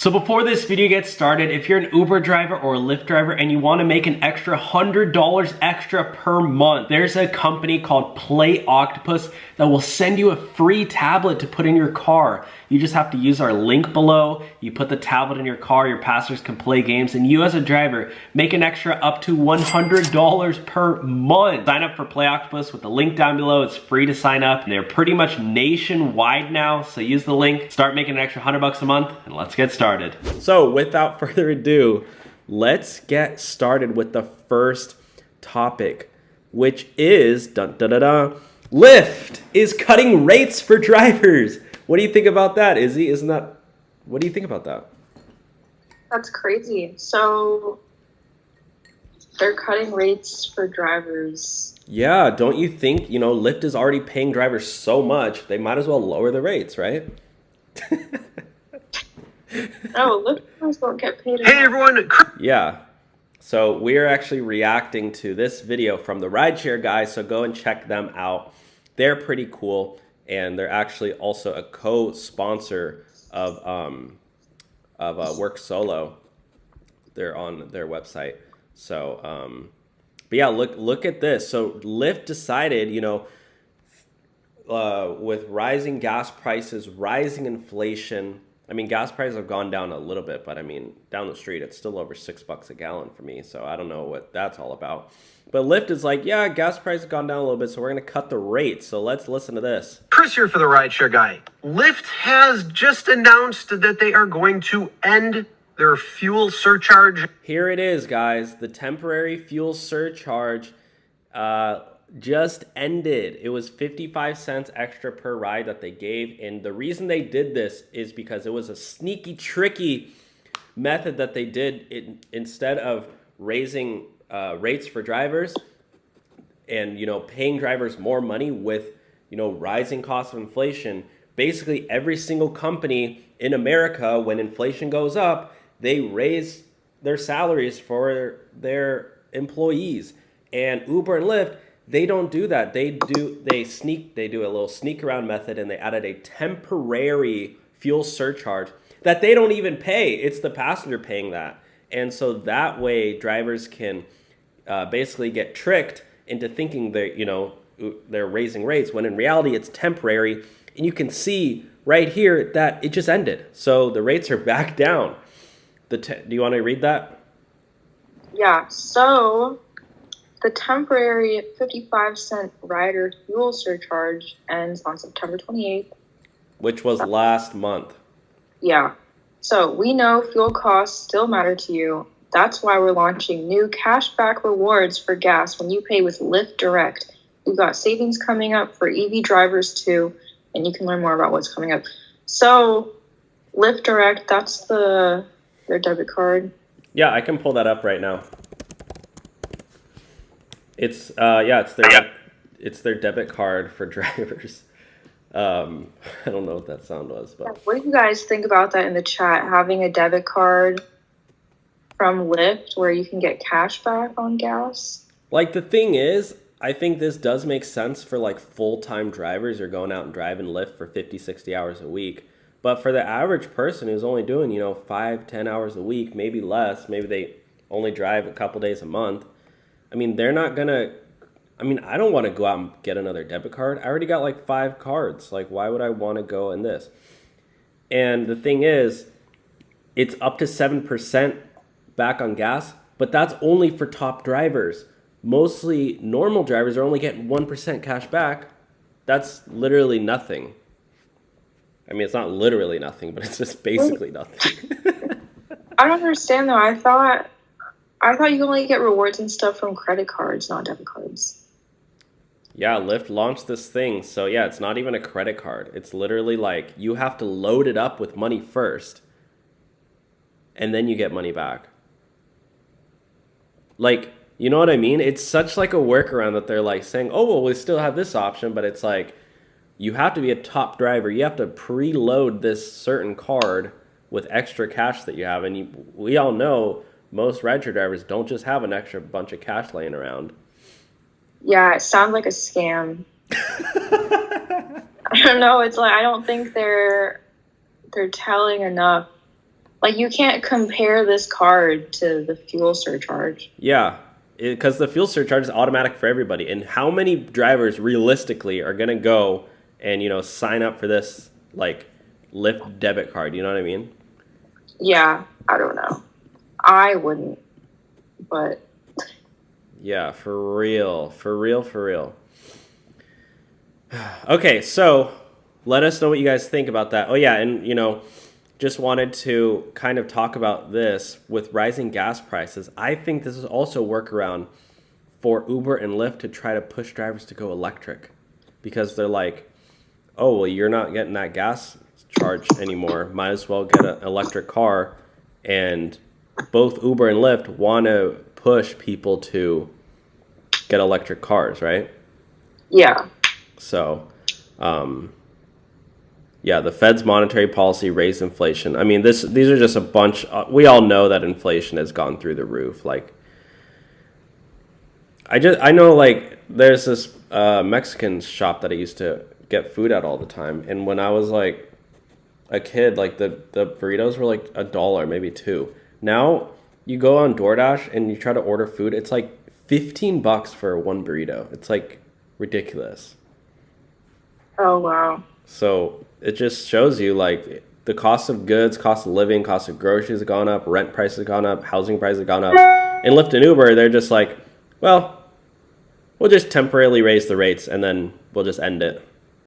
So before this video gets started, if you're an Uber driver or a Lyft driver and you want to make an extra $100 extra per month, there's a company called Play Octopus that will send you a free tablet to put in your car. You just have to use our link below. You put the tablet in your car, your passengers can play games, and you as a driver make an extra up to $100 per month. Sign up for Play Octopus with the link down below. It's free to sign up. They're pretty much nationwide now, so use the link, start making an extra $100 a month, and let's get started. So without further ado, let's get started with the first topic, which is Lyft is cutting rates for drivers. What do you think about that, Izzy? What do you think about that? That's crazy. So they're cutting rates for drivers. Yeah, don't you think, Lyft is already paying drivers so much, they might as well lower the rates, right? No, Lyft drivers don't get paid enough. Hey everyone! Yeah. So we're actually reacting to this video from the Rideshare Guy, so go and check them out. They're pretty cool, and they're actually also a co-sponsor of Work Solo. They're on their website. So, but yeah, look at this. So Lyft decided, with rising gas prices, rising inflation. I mean, gas prices have gone down a little bit, but I mean, down the street, it's still over $6 a gallon for me. So I don't know what that's all about. But Lyft is like, yeah, gas prices have gone down a little bit, so we're going to cut the rate. So let's listen to this. Chris here for the Rideshare Guy. Lyft has just announced that they are going to end their fuel surcharge. Here it is, guys. The temporary fuel surcharge just ended. It was 55 cents extra per ride that they gave. And the reason they did this is because it was a sneaky, tricky method that they did. Instead of raising rates for drivers and, paying drivers more money with, rising costs of inflation, basically every single company in America, when inflation goes up, they raise their salaries for their employees. And Uber and Lyft, they don't do that. They do a little sneak around method, and they added a temporary fuel surcharge that they don't even pay. It's the passenger paying that. And so that way drivers can basically get tricked into thinking they're raising rates, when in reality it's temporary. And you can see right here that it just ended. So the rates are back down. Do you want to read that? Yeah, so the temporary 55-cent rider fuel surcharge ends on September 28th. Which was last month. Yeah. So we know fuel costs still matter to you. That's why we're launching new cashback rewards for gas when you pay with Lyft Direct. We've got savings coming up for EV drivers too, and you can learn more about what's coming up. So Lyft Direct, that's their debit card. Yeah, I can pull that up right now. It's their debit card for drivers. I don't know what that sound was, but what do you guys think about that in the chat? Having a debit card from Lyft where you can get cash back on gas? Like, the thing is, I think this does make sense for like full-time drivers who are going out and driving Lyft for 50, 60 hours a week. But for the average person who's only doing, 5, 10 hours a week, maybe less, maybe they only drive a couple days a month. I mean, they're not gonna, I don't want to go out and get another debit card. I already got like 5 cards. Like, why would I want to go in this? And the thing is, it's up to 7% back on gas, but that's only for top drivers. Mostly normal drivers are only getting 1% cash back. That's literally nothing. I mean, it's not literally nothing, but it's just basically nothing. I don't understand though. I thought you only get rewards and stuff from credit cards, not debit cards. Yeah, Lyft launched this thing. So yeah, it's not even a credit card. It's literally like you have to load it up with money first, and then you get money back. Like, you know what I mean? It's such like a workaround that they're like saying, oh, well, we still have this option, but it's like, you have to be a top driver. You have to preload this certain card with extra cash that you have. And we all know most rideshare drivers don't just have an extra bunch of cash laying around. Yeah, it sounds like a scam. I don't know. It's like, I don't think they're telling enough Like, you can't compare this card to the fuel surcharge. Yeah, because the fuel surcharge is automatic for everybody. And how many drivers realistically are going to go and, sign up for this, like, Lyft debit card? You know what I mean? Yeah, I don't know. I wouldn't, but... Yeah, for real. For real, for real. Okay, so let us know what you guys think about that. Oh, yeah, and, just wanted to kind of talk about this with rising gas prices. I think this is also a workaround for Uber and Lyft to try to push drivers to go electric, because they're like, oh, well, you're not getting that gas charge anymore. Might as well get an electric car. And both Uber and Lyft want to push people to get electric cars, right? Yeah. So, yeah, the Fed's monetary policy raised inflation. I mean, these are just a bunch. We all know that inflation has gone through the roof. Like, I know, like, there's this Mexican shop that I used to get food at all the time, and when I was like a kid, like the burritos were like $1, maybe $2. Now you go on DoorDash and you try to order food, it's like $15 for one burrito. It's like ridiculous. Oh, wow. So it just shows you, like, the cost of goods, cost of living, cost of groceries have gone up, rent prices have gone up, housing prices have gone up. And Lyft and Uber, they're just like, well, we'll just temporarily raise the rates and then we'll just end it.